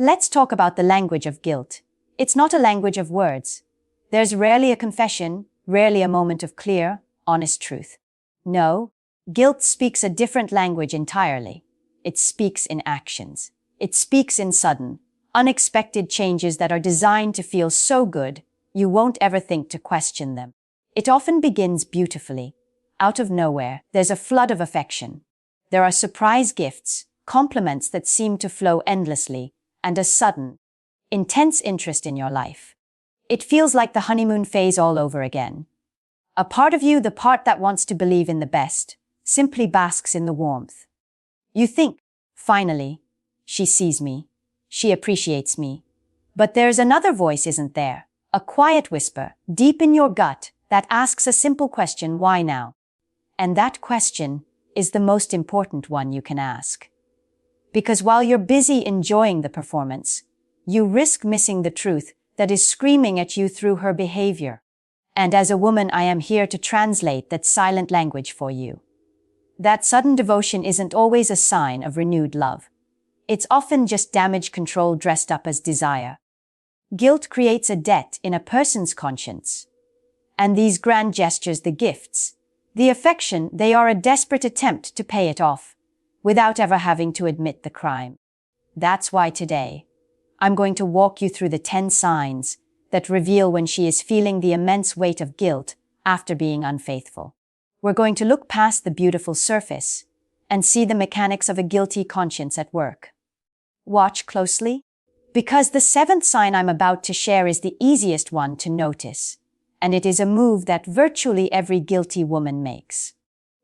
Let's talk about the language of guilt. It's not a language of words. There's rarely a confession, rarely a moment of clear, honest truth. No, guilt speaks a different language entirely. It speaks in actions. It speaks in sudden, unexpected changes that are designed to feel so good, you won't ever think to question them. It often begins beautifully. Out of nowhere, there's a flood of affection. There are surprise gifts, compliments that seem to flow endlessly, and a sudden, intense interest in your life. It feels like the honeymoon phase all over again. A part of you, the part that wants to believe in the best, simply basks in the warmth. You think, finally, she sees me, she appreciates me. But there's another voice, isn't there? A quiet whisper, deep in your gut, that asks a simple question, why now? And that question is the most important one you can ask. Because while you're busy enjoying the performance, you risk missing the truth that is screaming at you through her behavior. And as a woman, I am here to translate that silent language for you. That sudden devotion isn't always a sign of renewed love. It's often just damage control dressed up as desire. Guilt creates a debt in a person's conscience. And these grand gestures, the gifts, the affection, they are a desperate attempt to pay it off, without ever having to admit the crime. That's why today, I'm going to walk you through the 10 signs that reveal when she is feeling the immense weight of guilt after being unfaithful. We're going to look past the beautiful surface and see the mechanics of a guilty conscience at work. Watch closely, because the 7th sign I'm about to share is the easiest one to notice, and it is a move that virtually every guilty woman makes.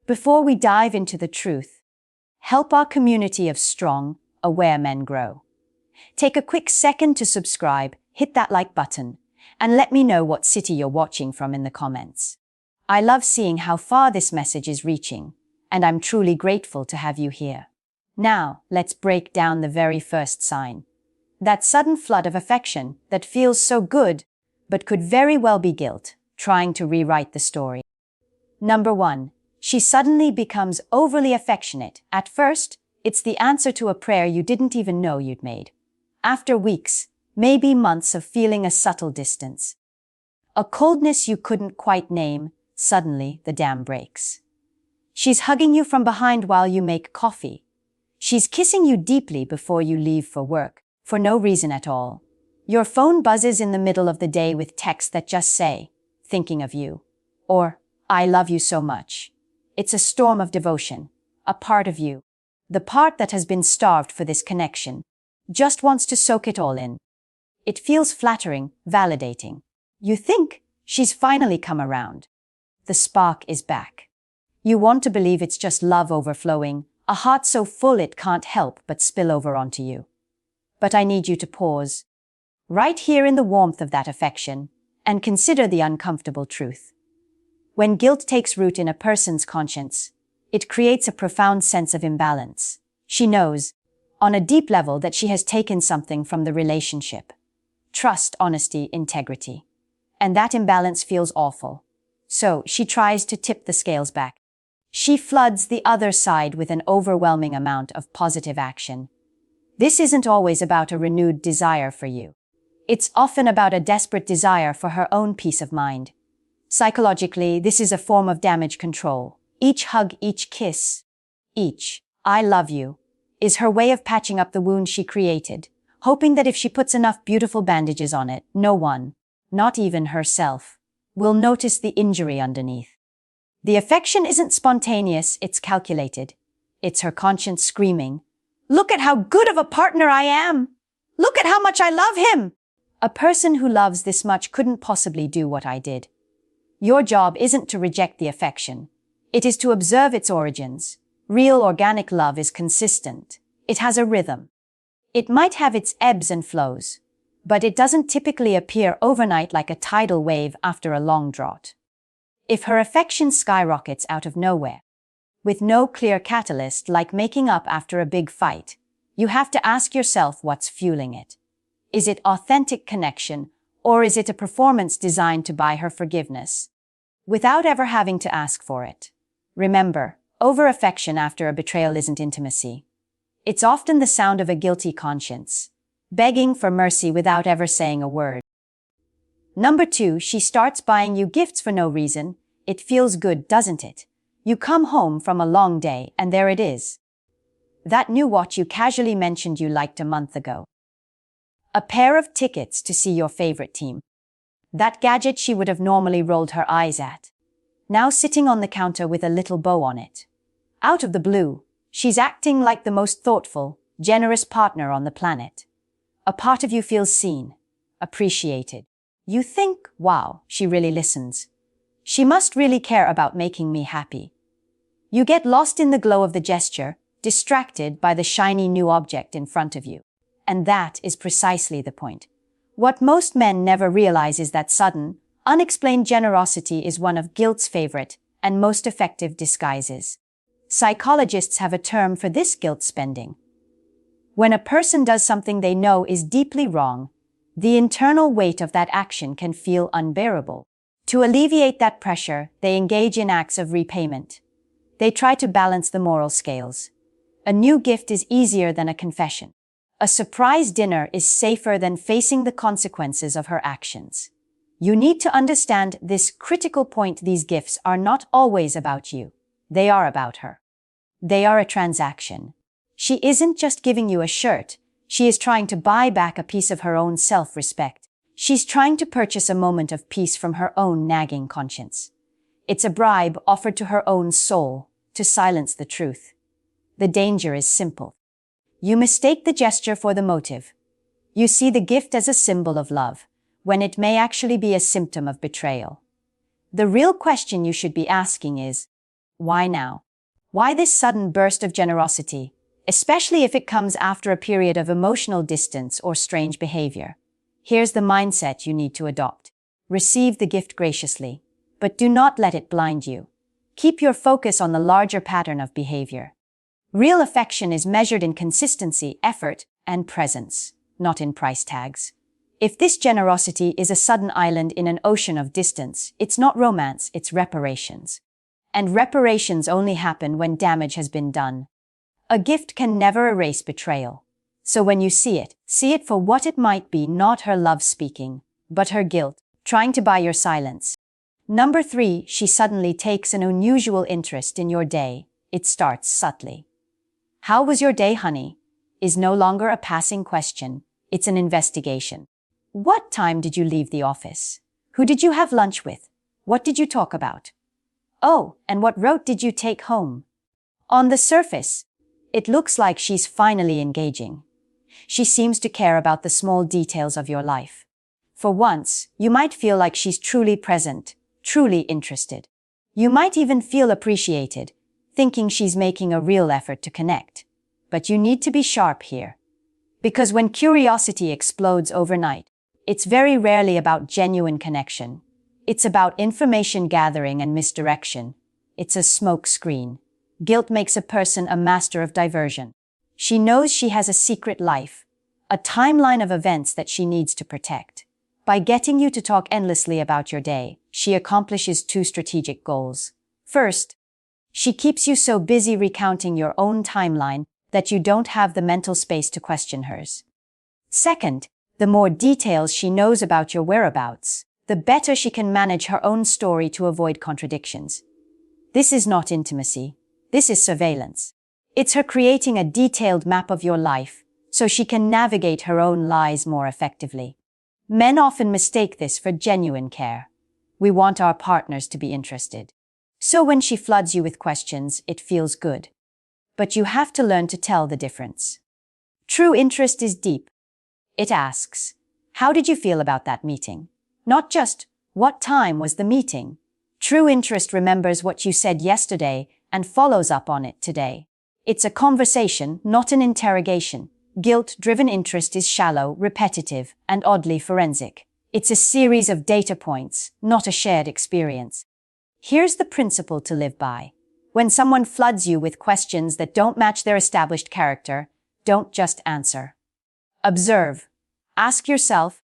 Before we dive into the truth, help our community of strong, aware men grow. Take a quick second to subscribe, hit that like button, and let me know what city you're watching from in the comments. I love seeing how far this message is reaching, and I'm truly grateful to have you here. Now, let's break down the very first sign. That sudden flood of affection that feels so good, but could very well be guilt, trying to rewrite the story. Number 1. She suddenly becomes overly affectionate. At first, it's the answer to a prayer you didn't even know you'd made. After weeks, maybe months of feeling a subtle distance, a coldness you couldn't quite name, suddenly the dam breaks. She's hugging you from behind while you make coffee. She's kissing you deeply before you leave for work, for no reason at all. Your phone buzzes in the middle of the day with texts that just say, thinking of you, or, I love you so much. It's a storm of devotion, a part of you, the part that has been starved for this connection, just wants to soak it all in. It feels flattering, validating. You think she's finally come around. The spark is back. You want to believe it's just love overflowing, a heart so full it can't help but spill over onto you. But I need you to pause, right here in the warmth of that affection, and consider the uncomfortable truth. When guilt takes root in a person's conscience, it creates a profound sense of imbalance. She knows, on a deep level, that she has taken something from the relationship. Trust, honesty, integrity. And that imbalance feels awful. So she tries to tip the scales back. She floods the other side with an overwhelming amount of positive action. This isn't always about a renewed desire for you. It's often about a desperate desire for her own peace of mind. Psychologically, this is a form of damage control. Each hug, each kiss, each I love you, is her way of patching up the wound she created, hoping that if she puts enough beautiful bandages on it, no one, not even herself, will notice the injury underneath. The affection isn't spontaneous, it's calculated. It's her conscience screaming, look at how good of a partner I am! Look at how much I love him! A person who loves this much couldn't possibly do what I did. Your job isn't to reject the affection. It is to observe its origins. Real organic love is consistent. It has a rhythm. It might have its ebbs and flows, but it doesn't typically appear overnight like a tidal wave after a long drought. If her affection skyrockets out of nowhere, with no clear catalyst like making up after a big fight, you have to ask yourself what's fueling it. Is it authentic connection, or is it a performance designed to buy her forgiveness, without ever having to ask for it? Remember, over-affection after a betrayal isn't intimacy. It's often the sound of a guilty conscience, begging for mercy without ever saying a word. Number 2, she starts buying you gifts for no reason. It feels good, doesn't it? You come home from a long day and there it is. That new watch you casually mentioned you liked a month ago. A pair of tickets to see your favorite team. That gadget she would have normally rolled her eyes at. Now sitting on the counter with a little bow on it. Out of the blue, she's acting like the most thoughtful, generous partner on the planet. A part of you feels seen, appreciated. You think, wow, she really listens. She must really care about making me happy. You get lost in the glow of the gesture, distracted by the shiny new object in front of you. And that is precisely the point. What most men never realize is that sudden, unexplained generosity is one of guilt's favorite and most effective disguises. Psychologists have a term for this guilt spending. When a person does something they know is deeply wrong, the internal weight of that action can feel unbearable. To alleviate that pressure, they engage in acts of repayment. They try to balance the moral scales. A new gift is easier than a confession. A surprise dinner is safer than facing the consequences of her actions. You need to understand this critical point: these gifts are not always about you. They are about her. They are a transaction. She isn't just giving you a shirt. She is trying to buy back a piece of her own self-respect. She's trying to purchase a moment of peace from her own nagging conscience. It's a bribe offered to her own soul to silence the truth. The danger is simple. You mistake the gesture for the motive. You see the gift as a symbol of love, when it may actually be a symptom of betrayal. The real question you should be asking is, why now? Why this sudden burst of generosity, especially if it comes after a period of emotional distance or strange behavior? Here's the mindset you need to adopt. Receive the gift graciously, but do not let it blind you. Keep your focus on the larger pattern of behavior. Real affection is measured in consistency, effort, and presence, not in price tags. If this generosity is a sudden island in an ocean of distance, it's not romance, it's reparations. And reparations only happen when damage has been done. A gift can never erase betrayal. So when you see it for what it might be: not her love speaking, but her guilt, trying to buy your silence. Number 3, she suddenly takes an unusual interest in your day. It starts subtly. How was your day, honey? Is no longer a passing question. It's an investigation. What time did you leave the office? Who did you have lunch with? What did you talk about? Oh, and what route did you take home? On the surface, it looks like she's finally engaging. She seems to care about the small details of your life. For once, you might feel like she's truly present, truly interested. You might even feel appreciated, thinking she's making a real effort to connect. But you need to be sharp here. Because when curiosity explodes overnight, it's very rarely about genuine connection. It's about information gathering and misdirection. It's a smoke screen. Guilt makes a person a master of diversion. She knows she has a secret life, a timeline of events that she needs to protect. By getting you to talk endlessly about your day, she accomplishes 2 strategic goals. First, she keeps you so busy recounting your own timeline that you don't have the mental space to question hers. Second, the more details she knows about your whereabouts, the better she can manage her own story to avoid contradictions. This is not intimacy. This is surveillance. It's her creating a detailed map of your life so she can navigate her own lies more effectively. Men often mistake this for genuine care. We want our partners to be interested. So when she floods you with questions, it feels good. But you have to learn to tell the difference. True interest is deep. It asks, how did you feel about that meeting? Not just, what time was the meeting? True interest remembers what you said yesterday and follows up on it today. It's a conversation, not an interrogation. Guilt-driven interest is shallow, repetitive, and oddly forensic. It's a series of data points, not a shared experience. Here's the principle to live by. When someone floods you with questions that don't match their established character, don't just answer. Observe. Ask yourself,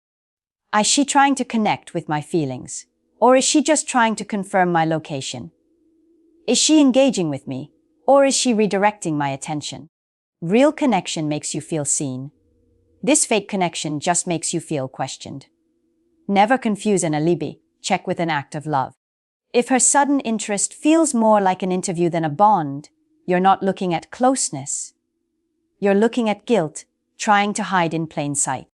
is she trying to connect with my feelings? Or is she just trying to confirm my location? Is she engaging with me? Or is she redirecting my attention? Real connection makes you feel seen. This fake connection just makes you feel questioned. Never confuse an alibi, check with an act of love. If her sudden interest feels more like an interview than a bond, you're not looking at closeness. You're looking at guilt, trying to hide in plain sight.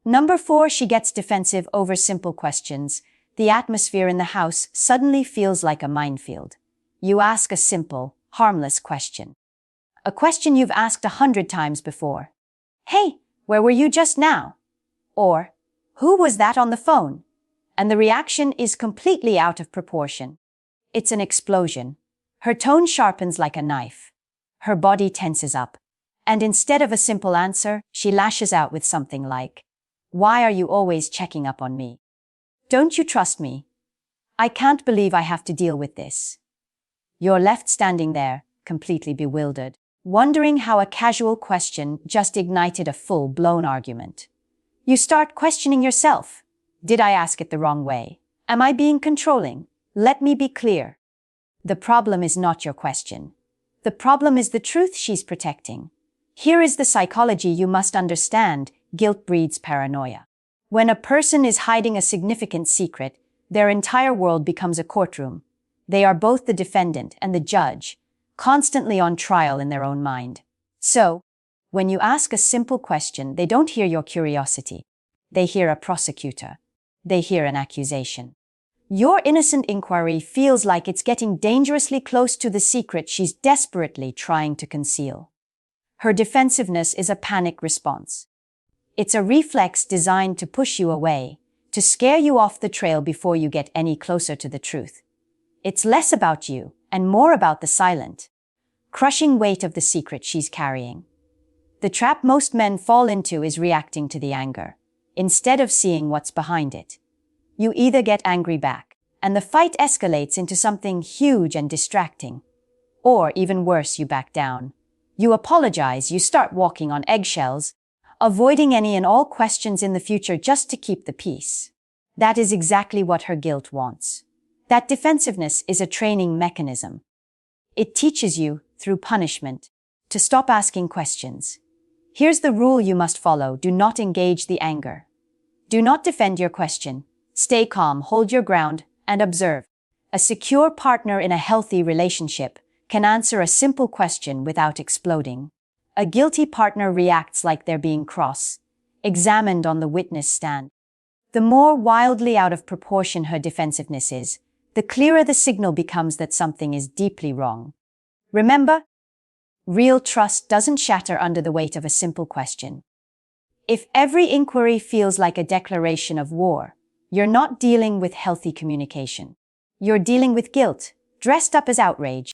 Number 4, she gets defensive over simple questions. The atmosphere in the house suddenly feels like a minefield. You ask a simple, harmless question. A question you've asked 100 times before. Hey, where were you just now? Or, who was that on the phone? And the reaction is completely out of proportion. It's an explosion. Her tone sharpens like a knife. Her body tenses up. And instead of a simple answer, she lashes out with something like, "Why are you always checking up on me? Don't you trust me? I can't believe I have to deal with this." You're left standing there, completely bewildered, wondering how a casual question just ignited a full-blown argument. You start questioning yourself. Did I ask it the wrong way? Am I being controlling? Let me be clear. The problem is not your question. The problem is the truth she's protecting. Here is the psychology you must understand. Guilt breeds paranoia. When a person is hiding a significant secret, their entire world becomes a courtroom. They are both the defendant and the judge, constantly on trial in their own mind. So, when you ask a simple question, they don't hear your curiosity. They hear a prosecutor. They hear an accusation. Your innocent inquiry feels like it's getting dangerously close to the secret she's desperately trying to conceal. Her defensiveness is a panic response. It's a reflex designed to push you away, to scare you off the trail before you get any closer to the truth. It's less about you and more about the silent, crushing weight of the secret she's carrying. The trap most men fall into is reacting to the anger, instead of seeing what's behind it. You either get angry back, and the fight escalates into something huge and distracting. Or, even worse, you back down. You apologize, you start walking on eggshells, avoiding any and all questions in the future just to keep the peace. That is exactly what her guilt wants. That defensiveness is a training mechanism. It teaches you, through punishment, to stop asking questions. Here's the rule you must follow: do not engage the anger. Do not defend your question. Stay calm, hold your ground, and observe. A secure partner in a healthy relationship can answer a simple question without exploding. A guilty partner reacts like they're being cross, examined on the witness stand. The more wildly out of proportion her defensiveness is, the clearer the signal becomes that something is deeply wrong. Remember, real trust doesn't shatter under the weight of a simple question. If every inquiry feels like a declaration of war, you're not dealing with healthy communication. You're dealing with guilt, dressed up as outrage.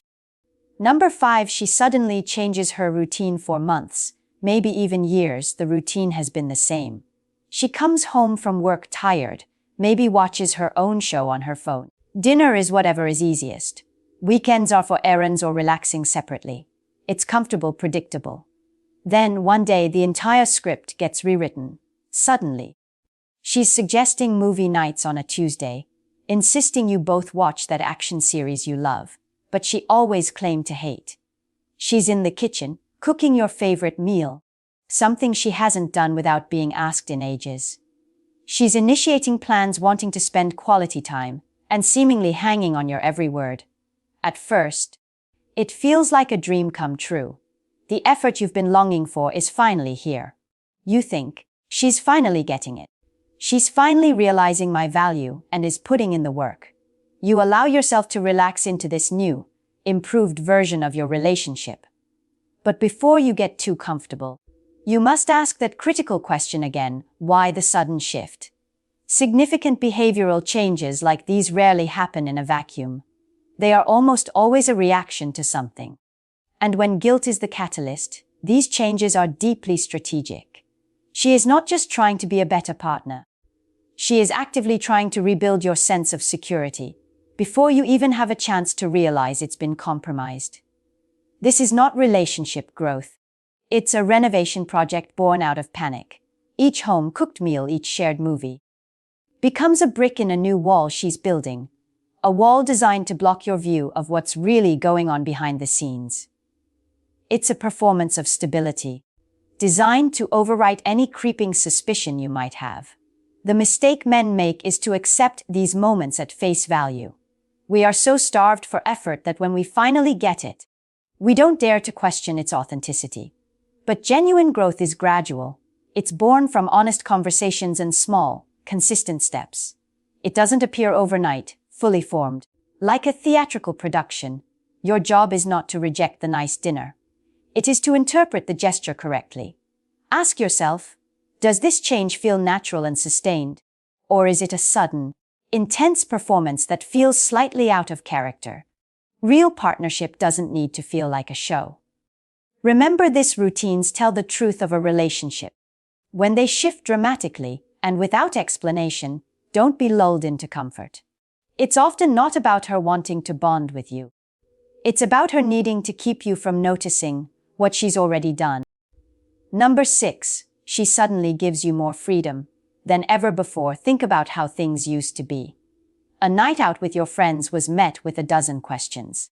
Number 5, she suddenly changes her routine for months, maybe even years. The routine has been the same. She comes home from work tired, maybe watches her own show on her phone. Dinner is whatever is easiest. Weekends are for errands or relaxing separately. It's comfortable, predictable. Then, one day, the entire script gets rewritten. Suddenly. She's suggesting movie nights on a Tuesday, insisting you both watch that action series you love, but she always claimed to hate. She's in the kitchen, cooking your favorite meal, something she hasn't done without being asked in ages. She's initiating plans, wanting to spend quality time, and seemingly hanging on your every word. At first, it feels like a dream come true. The effort you've been longing for is finally here. You think, she's finally getting it. She's finally realizing my value and is putting in the work. You allow yourself to relax into this new, improved version of your relationship. But before you get too comfortable, you must ask that critical question again: why the sudden shift? Significant behavioral changes like these rarely happen in a vacuum. They are almost always a reaction to something. And when guilt is the catalyst, these changes are deeply strategic. She is not just trying to be a better partner. She is actively trying to rebuild your sense of security before you even have a chance to realize it's been compromised. This is not relationship growth. It's a renovation project born out of panic. Each home-cooked meal, each shared movie, becomes a brick in a new wall she's building, a wall designed to block your view of what's really going on behind the scenes. It's a performance of stability, designed to overwrite any creeping suspicion you might have. The mistake men make is to accept these moments at face value. We are so starved for effort that when we finally get it, we don't dare to question its authenticity. But genuine growth is gradual. It's born from honest conversations and small, consistent steps. It doesn't appear overnight, fully formed. Like a theatrical production, your job is not to reject the nice dinner. It is to interpret the gesture correctly. Ask yourself, does this change feel natural and sustained? Or is it a sudden, intense performance that feels slightly out of character? Real partnership doesn't need to feel like a show. Remember, these routines tell the truth of a relationship. When they shift dramatically and without explanation, don't be lulled into comfort. It's often not about her wanting to bond with you. It's about her needing to keep you from noticing what she's already done. Number 6, she suddenly gives you more freedom than ever before. Think about how things used to be. A night out with your friends was met with a dozen questions.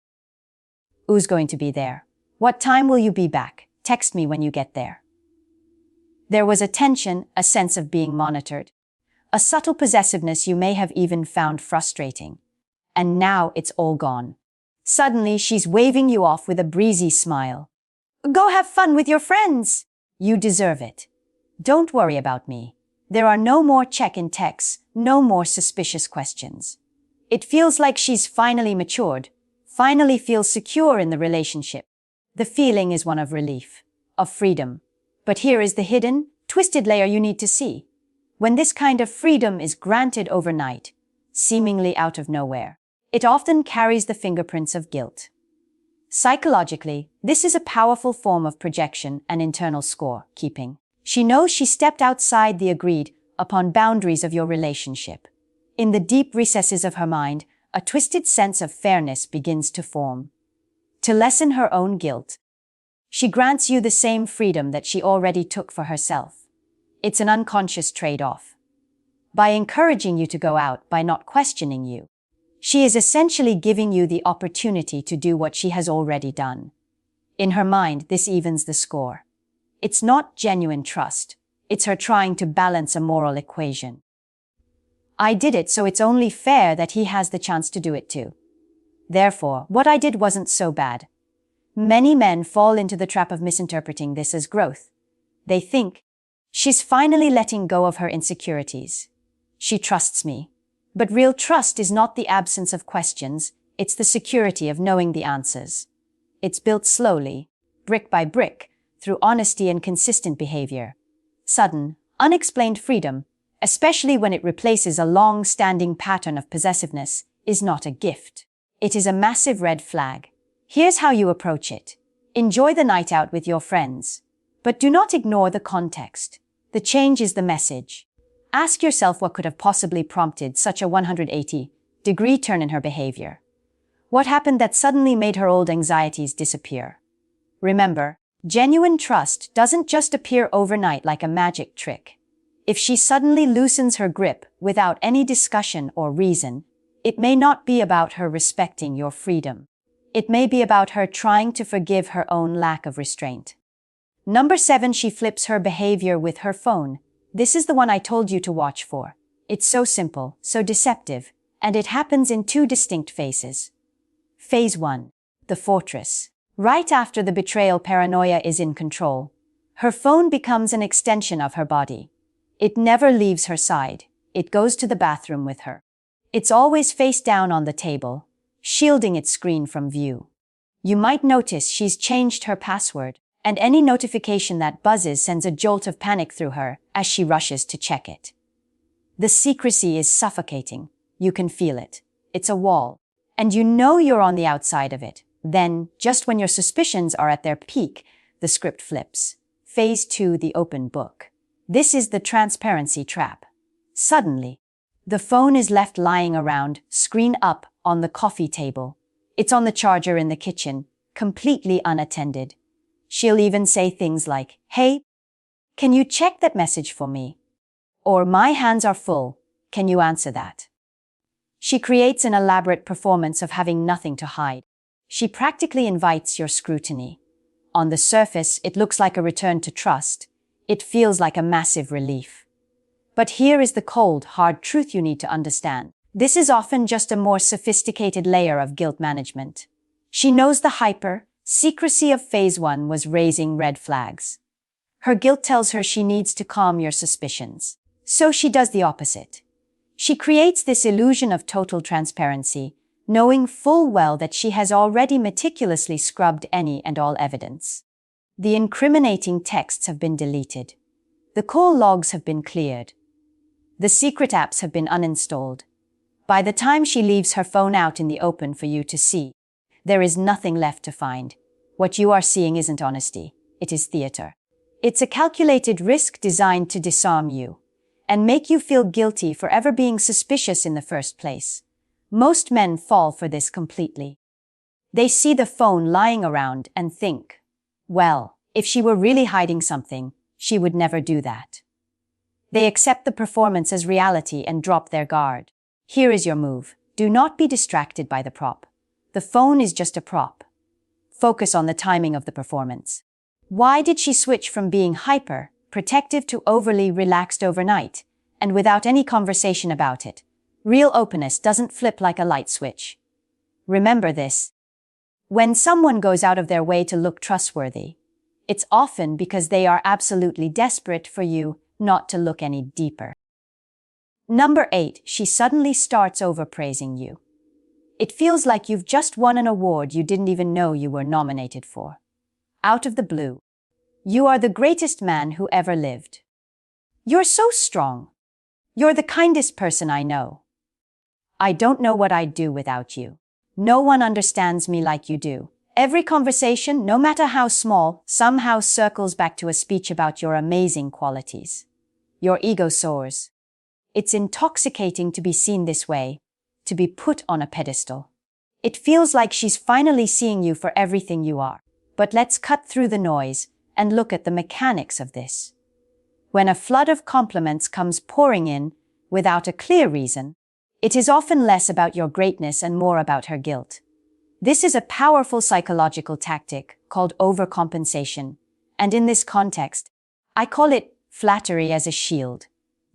Who's going to be there? What time will you be back? Text me when you get there. There was a tension, a sense of being monitored, a subtle possessiveness you may have even found frustrating. And now it's all gone. Suddenly she's waving you off with a breezy smile. Go have fun with your friends! You deserve it. Don't worry about me. There are no more check-in texts, no more suspicious questions. It feels like she's finally matured, finally feels secure in the relationship. The feeling is one of relief, of freedom. But here is the hidden, twisted layer you need to see. When this kind of freedom is granted overnight, seemingly out of nowhere, it often carries the fingerprints of guilt. Psychologically, this is a powerful form of projection and internal score-keeping. She knows she stepped outside the agreed upon boundaries of your relationship. In the deep recesses of her mind, a twisted sense of fairness begins to form. To lessen her own guilt, she grants you the same freedom that she already took for herself. It's an unconscious trade-off. By encouraging you to go out, by not questioning you, she is essentially giving you the opportunity to do what she has already done. In her mind, this evens the score. It's not genuine trust. It's her trying to balance a moral equation. I did it, so it's only fair that he has the chance to do it too. Therefore, what I did wasn't so bad. Many men fall into the trap of misinterpreting this as growth. They think, she's finally letting go of her insecurities. She trusts me. But real trust is not the absence of questions, it's the security of knowing the answers. It's built slowly, brick by brick, through honesty and consistent behavior. Sudden, unexplained freedom, especially when it replaces a long-standing pattern of possessiveness, is not a gift. It is a massive red flag. Here's how you approach it. Enjoy the night out with your friends. But do not ignore the context. The change is the message. Ask yourself what could have possibly prompted such a 180-degree turn in her behavior. What happened that suddenly made her old anxieties disappear? Remember, genuine trust doesn't just appear overnight like a magic trick. If she suddenly loosens her grip without any discussion or reason, it may not be about her respecting your freedom. It may be about her trying to forgive her own lack of restraint. Number 7, she flips her behavior with her phone. This is the one I told you to watch for. It's so simple, so deceptive, and it happens in 2 distinct phases. Phase 1. The fortress. Right after the betrayal, paranoia is in control. Her phone becomes an extension of her body. It never leaves her side. It goes to the bathroom with her. It's always face down on the table, shielding its screen from view. You might notice she's changed her password, and any notification that buzzes sends a jolt of panic through her as she rushes to check it. The secrecy is suffocating. You can feel it. It's a wall. And you know you're on the outside of it. Then, just when your suspicions are at their peak, the script flips. Phase 2, the open book. This is the transparency trap. Suddenly, the phone is left lying around, screen up, on the coffee table. It's on the charger in the kitchen, completely unattended. She'll even say things like, "Hey, can you check that message for me?" Or, "My hands are full, can you answer that?" She creates an elaborate performance of having nothing to hide. She practically invites your scrutiny. On the surface, it looks like a return to trust. It feels like a massive relief. But here is the cold, hard truth you need to understand. This is often just a more sophisticated layer of guilt management. She knows the secrecy of phase 1 was raising red flags. Her guilt tells her she needs to calm your suspicions. So she does the opposite. She creates this illusion of total transparency, knowing full well that she has already meticulously scrubbed any and all evidence. The incriminating texts have been deleted. The call logs have been cleared. The secret apps have been uninstalled. By the time she leaves her phone out in the open for you to see, there is nothing left to find. What you are seeing isn't honesty, it is theater. It's a calculated risk designed to disarm you and make you feel guilty for ever being suspicious in the first place. Most men fall for this completely. They see the phone lying around and think, well, if she were really hiding something, she would never do that. They accept the performance as reality and drop their guard. Here is your move. Do not be distracted by the prop. The phone is just a prop. Focus on the timing of the performance. Why did she switch from being protective to overly relaxed overnight, and without any conversation about it? Real openness doesn't flip like a light switch. Remember this. When someone goes out of their way to look trustworthy, it's often because they are absolutely desperate for you not to look any deeper. Number 8, she suddenly starts overpraising you. It feels like you've just won an award you didn't even know you were nominated for. Out of the blue. You are the greatest man who ever lived. You're so strong. You're the kindest person I know. I don't know what I'd do without you. No one understands me like you do. Every conversation, no matter how small, somehow circles back to a speech about your amazing qualities. Your ego soars. It's intoxicating to be seen this way, to be put on a pedestal. It feels like she's finally seeing you for everything you are. But let's cut through the noise and look at the mechanics of this. When a flood of compliments comes pouring in without a clear reason, it is often less about your greatness and more about her guilt. This is a powerful psychological tactic called overcompensation, and in this context, I call it flattery as a shield.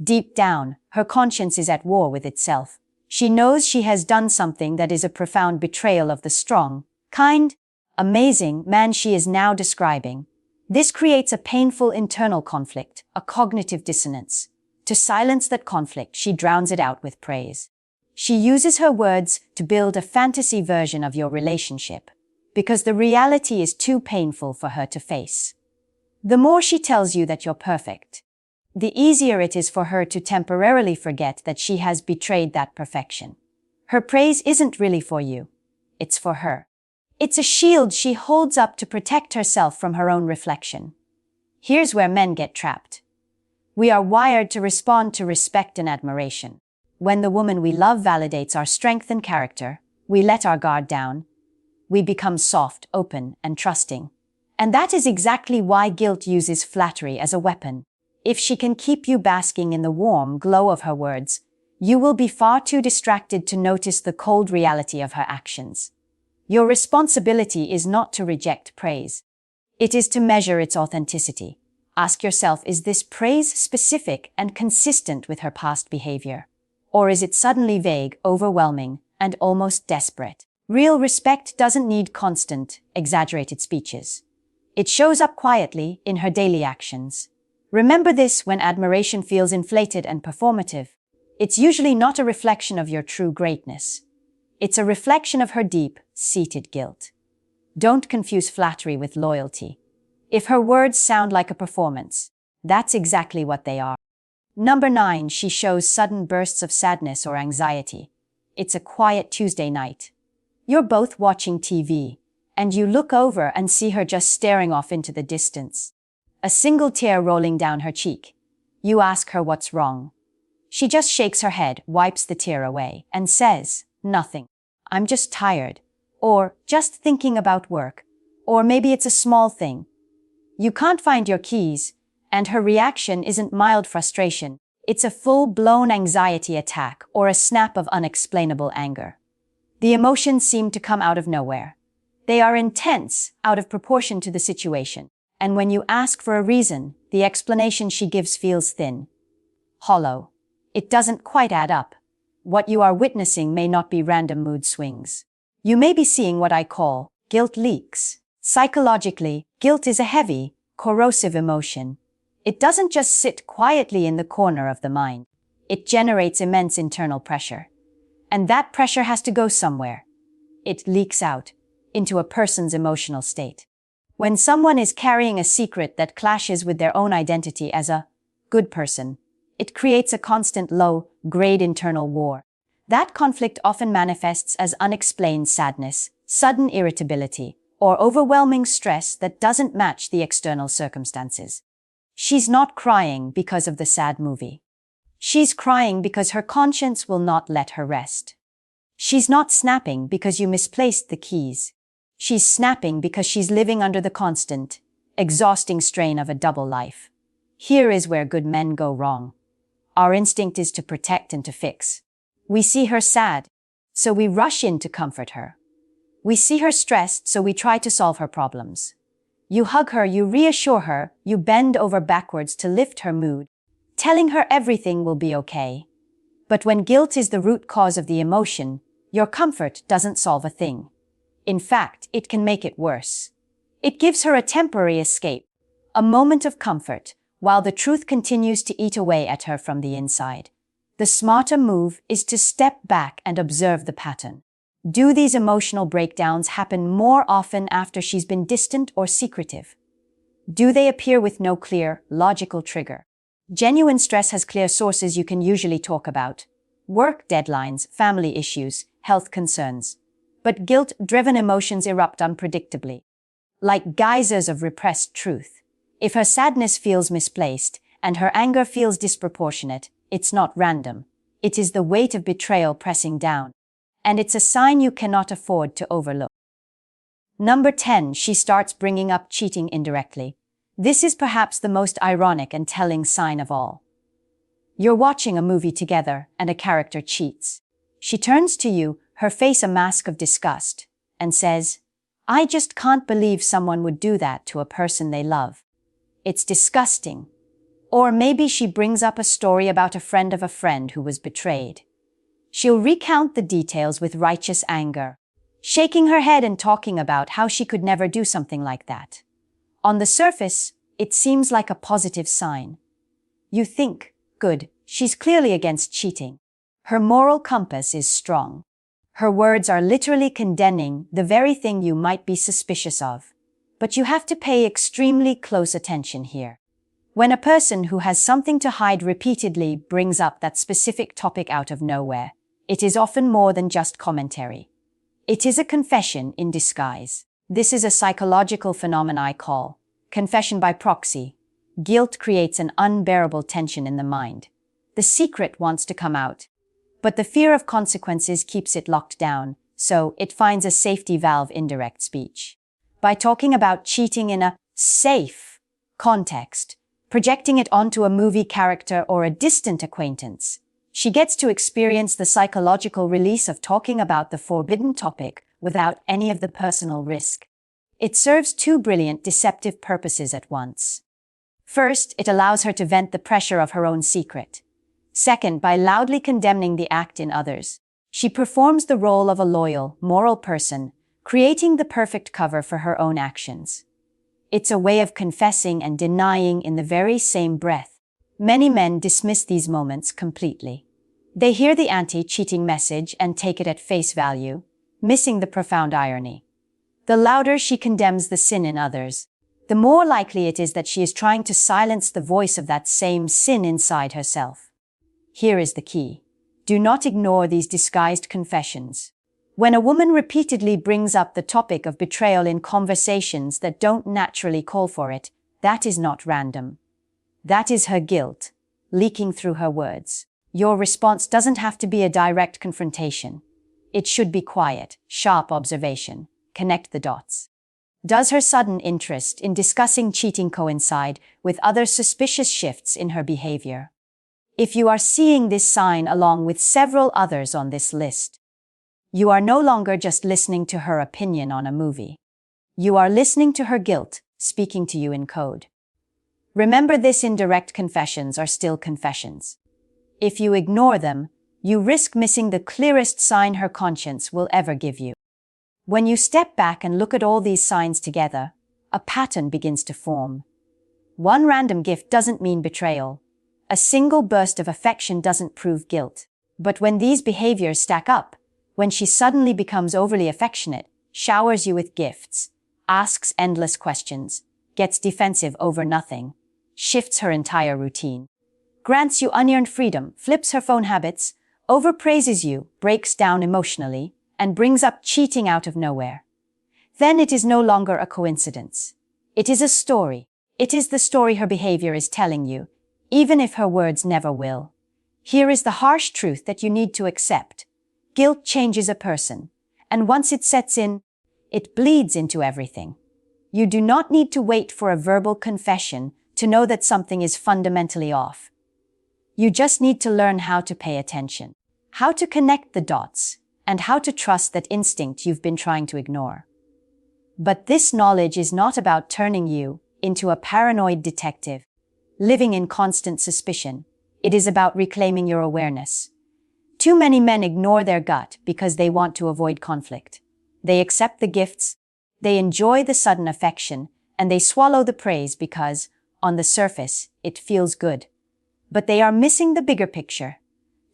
Deep down, her conscience is at war with itself. She knows she has done something that is a profound betrayal of the strong, kind, amazing man she is now describing. This creates a painful internal conflict, a cognitive dissonance. To silence that conflict, she drowns it out with praise. She uses her words to build a fantasy version of your relationship, because the reality is too painful for her to face. The more she tells you that you're perfect, the easier it is for her to temporarily forget that she has betrayed that perfection. Her praise isn't really for you. It's for her. It's a shield she holds up to protect herself from her own reflection. Here's where men get trapped. We are wired to respond to respect and admiration. When the woman we love validates our strength and character, we let our guard down. We become soft, open, and trusting. And that is exactly why guilt uses flattery as a weapon. If she can keep you basking in the warm glow of her words, you will be far too distracted to notice the cold reality of her actions. Your responsibility is not to reject praise. It is to measure its authenticity. Ask yourself, is this praise specific and consistent with her past behavior? Or is it suddenly vague, overwhelming, and almost desperate? Real respect doesn't need constant, exaggerated speeches. It shows up quietly in her daily actions. Remember this when admiration feels inflated and performative. It's usually not a reflection of your true greatness. It's a reflection of her deep-seated guilt. Don't confuse flattery with loyalty. If her words sound like a performance, that's exactly what they are. Number 9, she shows sudden bursts of sadness or anxiety. It's a quiet Tuesday night. You're both watching TV, and you look over and see her just staring off into the distance. A single tear rolling down her cheek. You ask her what's wrong. She just shakes her head, wipes the tear away, and says, "Nothing. I'm just tired." Or, "Just thinking about work." Or maybe it's a small thing. You can't find your keys, and her reaction isn't mild frustration. It's a full-blown anxiety attack or a snap of unexplainable anger. The emotions seem to come out of nowhere. They are intense, out of proportion to the situation. And when you ask for a reason, the explanation she gives feels thin, hollow. It doesn't quite add up. What you are witnessing may not be random mood swings. You may be seeing what I call guilt leaks. Psychologically, guilt is a heavy, corrosive emotion. It doesn't just sit quietly in the corner of the mind. It generates immense internal pressure. And that pressure has to go somewhere. It leaks out into a person's emotional state. When someone is carrying a secret that clashes with their own identity as a good person, it creates a constant low-grade internal war. That conflict often manifests as unexplained sadness, sudden irritability, or overwhelming stress that doesn't match the external circumstances. She's not crying because of the sad movie. She's crying because her conscience will not let her rest. She's not snapping because you misplaced the keys. She's snapping because she's living under the constant, exhausting strain of a double life. Here is where good men go wrong. Our instinct is to protect and to fix. We see her sad, so we rush in to comfort her. We see her stressed, so we try to solve her problems. You hug her, you reassure her, you bend over backwards to lift her mood, telling her everything will be okay. But when guilt is the root cause of the emotion, your comfort doesn't solve a thing. In fact, it can make it worse. It gives her a temporary escape, a moment of comfort, while the truth continues to eat away at her from the inside. The smarter move is to step back and observe the pattern. Do these emotional breakdowns happen more often after she's been distant or secretive? Do they appear with no clear, logical trigger? Genuine stress has clear sources you can usually talk about: work deadlines, family issues, health concerns. But guilt-driven emotions erupt unpredictably, like geysers of repressed truth. If her sadness feels misplaced and her anger feels disproportionate, it's not random. It is the weight of betrayal pressing down. And it's a sign you cannot afford to overlook. Number 10, she starts bringing up cheating indirectly. This is perhaps the most ironic and telling sign of all. You're watching a movie together and a character cheats. She turns to you, her face a mask of disgust, and says, "I just can't believe someone would do that to a person they love. It's disgusting." Or maybe she brings up a story about a friend of a friend who was betrayed. She'll recount the details with righteous anger, shaking her head and talking about how she could never do something like that. On the surface, it seems like a positive sign. You think, good, she's clearly against cheating. Her moral compass is strong. Her words are literally condemning the very thing you might be suspicious of. But you have to pay extremely close attention here. When a person who has something to hide repeatedly brings up that specific topic out of nowhere, it is often more than just commentary. It is a confession in disguise. This is a psychological phenomenon I call confession by proxy. Guilt creates an unbearable tension in the mind. The secret wants to come out, but the fear of consequences keeps it locked down, so it finds a safety valve: indirect speech. By talking about cheating in a safe context, projecting it onto a movie character or a distant acquaintance, she gets to experience the psychological release of talking about the forbidden topic without any of the personal risk. It serves two brilliant deceptive purposes at once. First, it allows her to vent the pressure of her own secret. Second, by loudly condemning the act in others, she performs the role of a loyal, moral person, creating the perfect cover for her own actions. It's a way of confessing and denying in the very same breath. Many men dismiss these moments completely. They hear the anti-cheating message and take it at face value, missing the profound irony. The louder she condemns the sin in others, the more likely it is that she is trying to silence the voice of that same sin inside herself. Here is the key. Do not ignore these disguised confessions. When a woman repeatedly brings up the topic of betrayal in conversations that don't naturally call for it, that is not random. That is her guilt, leaking through her words. Your response doesn't have to be a direct confrontation. It should be quiet, sharp observation. Connect the dots. Does her sudden interest in discussing cheating coincide with other suspicious shifts in her behavior? If you are seeing this sign along with several others on this list, You are no longer just listening to her opinion on a movie. You are listening to her guilt, speaking to you in code. Remember, this: indirect confessions are still confessions. If you ignore them, you risk missing the clearest sign her conscience will ever give you. When you step back and look at all these signs together, a pattern begins to form. One random gift doesn't mean betrayal. A single burst of affection doesn't prove guilt. But when these behaviors stack up, when she suddenly becomes overly affectionate, showers you with gifts, asks endless questions, gets defensive over nothing, shifts her entire routine, grants you unearned freedom, flips her phone habits, overpraises you, breaks down emotionally, and brings up cheating out of nowhere, then it is no longer a coincidence. It is a story. It is the story her behavior is telling you, even if her words never will. Here is the harsh truth that you need to accept. Guilt changes a person, and once it sets in, it bleeds into everything. You do not need to wait for a verbal confession to know that something is fundamentally off. You just need to learn how to pay attention, how to connect the dots, and how to trust that instinct you've been trying to ignore. But this knowledge is not about turning you into a paranoid detective, living in constant suspicion. It is about reclaiming your awareness. Too many men ignore their gut because they want to avoid conflict. They accept the gifts, they enjoy the sudden affection, and they swallow the praise because, on the surface, it feels good. But they are missing the bigger picture.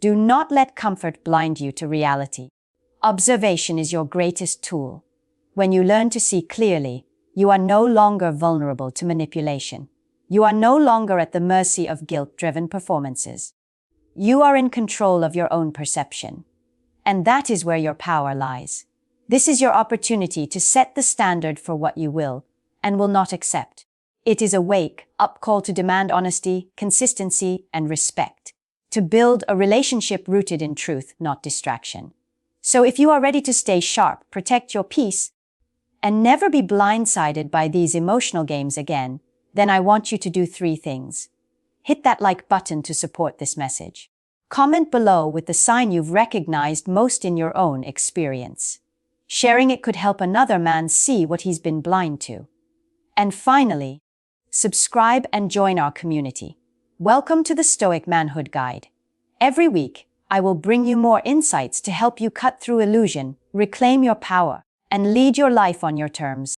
Do not let comfort blind you to reality. Observation is your greatest tool. When you learn to see clearly, you are no longer vulnerable to manipulation. You are no longer at the mercy of guilt-driven performances. You are in control of your own perception. And that is where your power lies. This is your opportunity to set the standard for what you will and will not accept. It is a wake-up call to demand honesty, consistency, and respect, to build a relationship rooted in truth, not distraction. So if you are ready to stay sharp, protect your peace, and never be blindsided by these emotional games again, then I want you to do 3 things. Hit that like button to support this message. Comment below with the sign you've recognized most in your own experience. Sharing it could help another man see what he's been blind to. And finally, subscribe and join our community. Welcome to the Stoic Manhood Guide. Every week, I will bring you more insights to help you cut through illusion, reclaim your power, and lead your life on your terms.